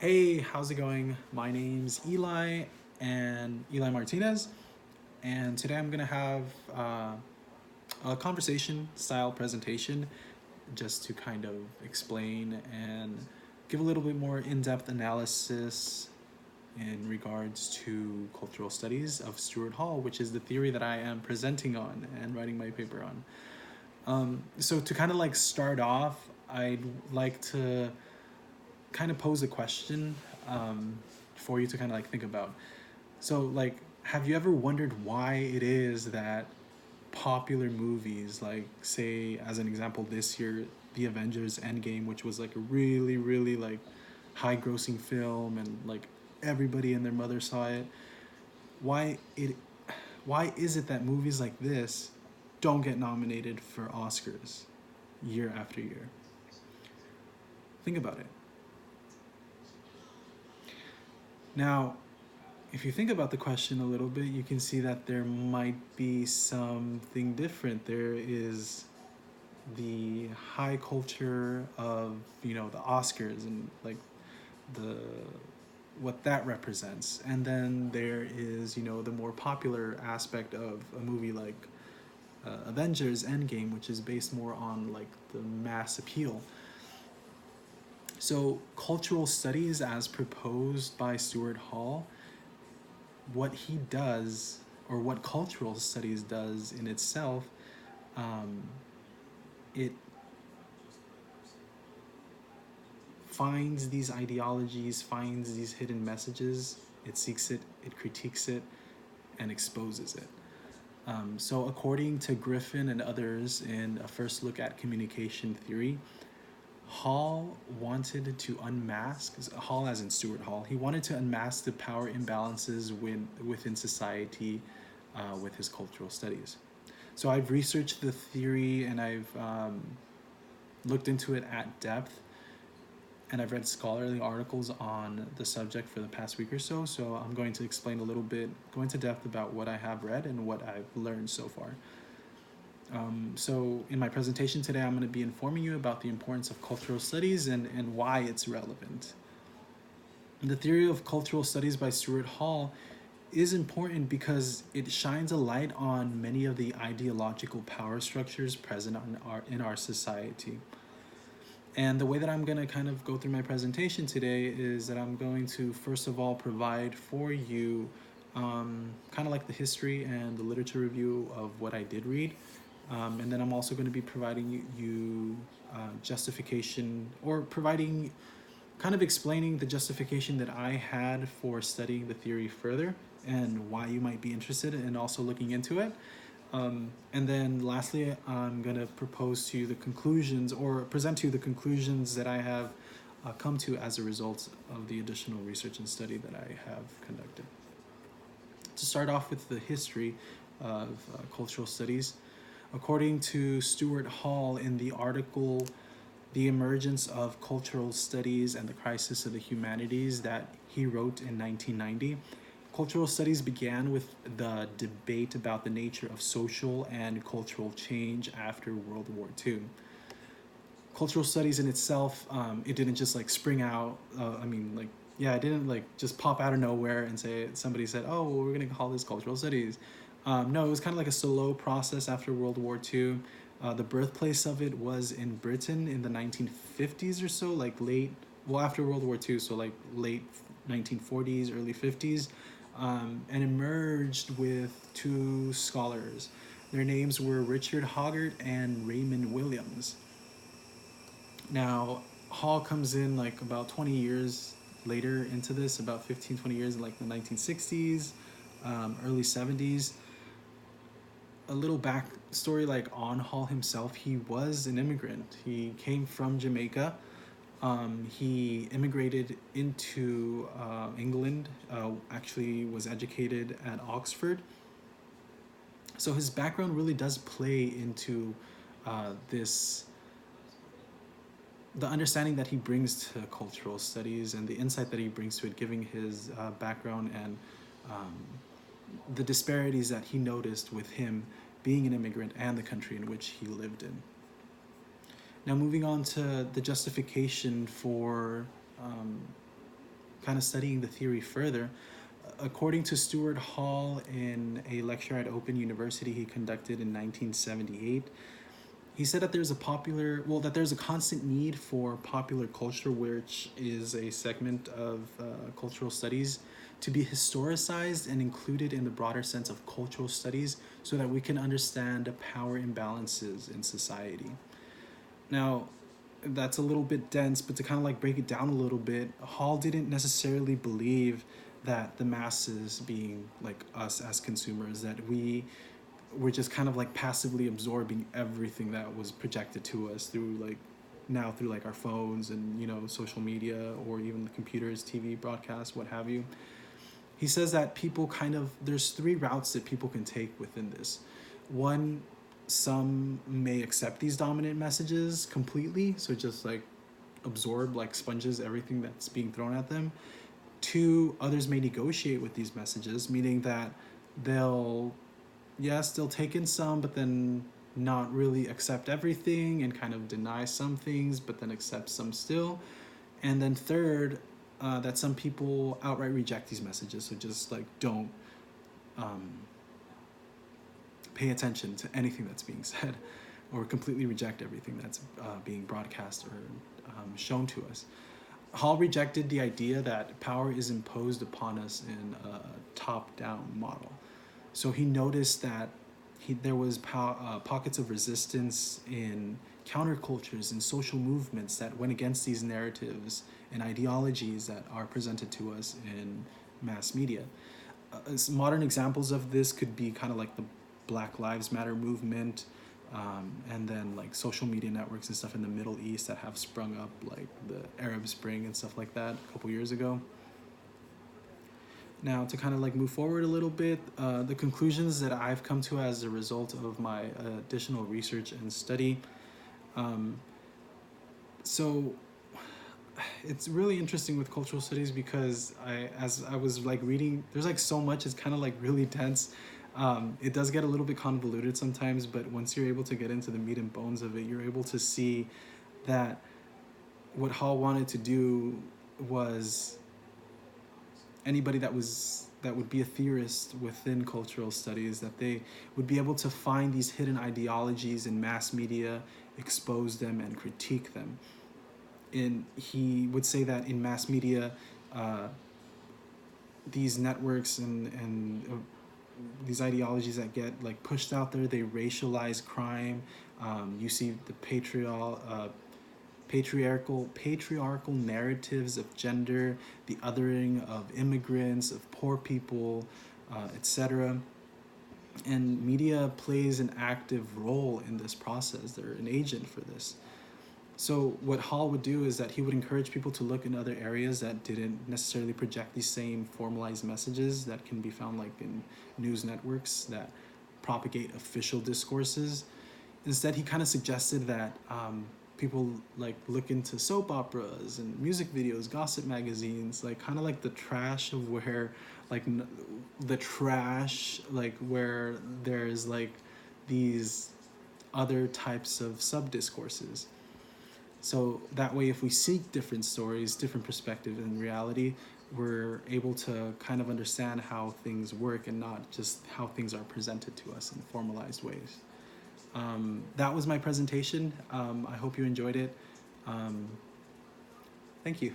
Hey, how's it going? My name's Eli Martinez, and today I'm gonna have a conversation style presentation just to kind of explain and give a little bit more in depth analysis in regards to cultural studies of Stuart Hall, which is the theory that I am presenting on and writing my paper on. So, to kind of like start off, I'd like to kind of pose a question for you to kind of like think about. So, like, have you ever wondered why it is that popular movies, like, say, as an example, this year, The Avengers Endgame, which was like a really, really like high grossing film and like everybody and their mother saw it, why it why is it that movies like this don't get nominated for Oscars year after year? Think about it. Now, if you think about the question a little bit, you can see that there might be something different. There is the high culture of, the Oscars and like the what that represents. And then there is, the more popular aspect of a movie like Avengers Endgame, which is based more on like the mass appeal. So, cultural studies, as proposed by Stuart Hall, what he does, or what cultural studies does in itself, um, it finds these ideologies, finds these hidden messages, it seeks it, it critiques it, and exposes it. So, according to Griffin and others in a first look at communication theory, Hall wanted to unmask, Hall as in Stuart Hall, he wanted to unmask the power imbalances within society with his cultural studies. So I've researched the theory and I've looked into it at depth, and I've read scholarly articles on the subject for the past week or so. So I'm going to explain a little bit, go into depth about what I have read and what I've learned so far. So in my presentation today, I'm going to be informing you about the importance of cultural studies and why it's relevant. The theory of cultural studies by Stuart Hall is important because it shines a light on many of the ideological power structures present in our society. And the way that I'm going to kind of go through my presentation today is that I'm going to, first of all, provide for you kind of like the history and the literature review of what I did read. And then I'm also going to be providing you justification, or providing, kind of explaining the justification that I had for studying the theory further and why you might be interested in also looking into it. And then lastly, I'm going to propose to you the conclusions, or present to you the conclusions that I have come to as a result of the additional research and study that I have conducted. To start off with the history of cultural studies, according to Stuart Hall in the article The Emergence of Cultural Studies and the Crisis of the Humanities that he wrote in 1990, cultural studies began with the debate about the nature of social and cultural change after World War II. Cultural studies in itself, it didn't just like spring out. It didn't like just pop out of nowhere and say, somebody said, oh, well, we're going to call this cultural studies. No, it was kind of like a slow process after World War II. The birthplace of it was in Britain in the 1950s or so, like after World War II, so like late 1940s, early 50s, and emerged with two scholars. Their names were Richard Hoggart and Raymond Williams. Now, Hall comes in like about 20 years later into this, about 15, 20 years in like the 1960s, early 70s. A little backstory like on Hall himself, he was an immigrant. He came from Jamaica. He immigrated into England, actually was educated at Oxford. So his background really does play into this the understanding that he brings to cultural studies and the insight that he brings to it, giving his background and um, the disparities that he noticed with him being an immigrant and the country in which he lived in. Now, moving on to the justification for kind of studying the theory further, according to Stuart Hall in a lecture at Open University he conducted in 1978, he said that there's a constant need for popular culture, which is a segment of cultural studies, to be historicized and included in the broader sense of cultural studies so that we can understand the power imbalances in society. Now, that's a little bit dense, but to kind of like break it down a little bit, Hall didn't necessarily believe that the masses, being like us as consumers, that we're just kind of like passively absorbing everything that was projected to us through like our phones and social media, or even the computers, TV broadcasts, what have you. He says that people kind of there's three routes that people can take within this. One, some may accept these dominant messages completely, so just like absorb like sponges everything that's being thrown at them. Two, others may negotiate with these messages, meaning that they'll they'll take in some, but then not really accept everything and kind of deny some things, but then accept some still. And then third, that some people outright reject these messages, so just like don't um, pay attention to anything that's being said, or completely reject everything that's being broadcast or shown to us. Hall rejected the idea that power is imposed upon us in a top-down model. So he noticed that there was pockets of resistance in countercultures and social movements that went against these narratives and ideologies that are presented to us in mass media. Modern examples of this could be kind of like the Black Lives Matter movement, and then like social media networks and stuff in the Middle East that have sprung up, like the Arab Spring and stuff like that a couple years ago. Now, to kind of like move forward a little bit, the conclusions that I've come to as a result of my additional research and study. Um, so it's really interesting with cultural studies because as I was like reading, there's like so much, it's kind of like really dense. It does get a little bit convoluted sometimes, but once you're able to get into the meat and bones of it, you're able to see that what Hall wanted to do was anybody that would be a theorist within cultural studies, that they would be able to find these hidden ideologies in mass media, expose them, and critique them. And he would say that in mass media, these networks and these ideologies that get like pushed out there, they racialize crime. You see the patriarchal narratives of gender, the othering of immigrants, of poor people, etc. And media plays an active role in this process. They're an agent for this. So what Hall would do is that he would encourage people to look in other areas that didn't necessarily project these same formalized messages that can be found like in news networks that propagate official discourses. Instead, he kind of suggested that people like look into soap operas and music videos, gossip magazines, like kind of like the trash of where like the trash like where there's like these other types of sub discourses. So that way, if we seek different stories, different perspectives in reality, we're able to kind of understand how things work and not just how things are presented to us in formalized ways. That was my presentation. I hope you enjoyed it. Thank you.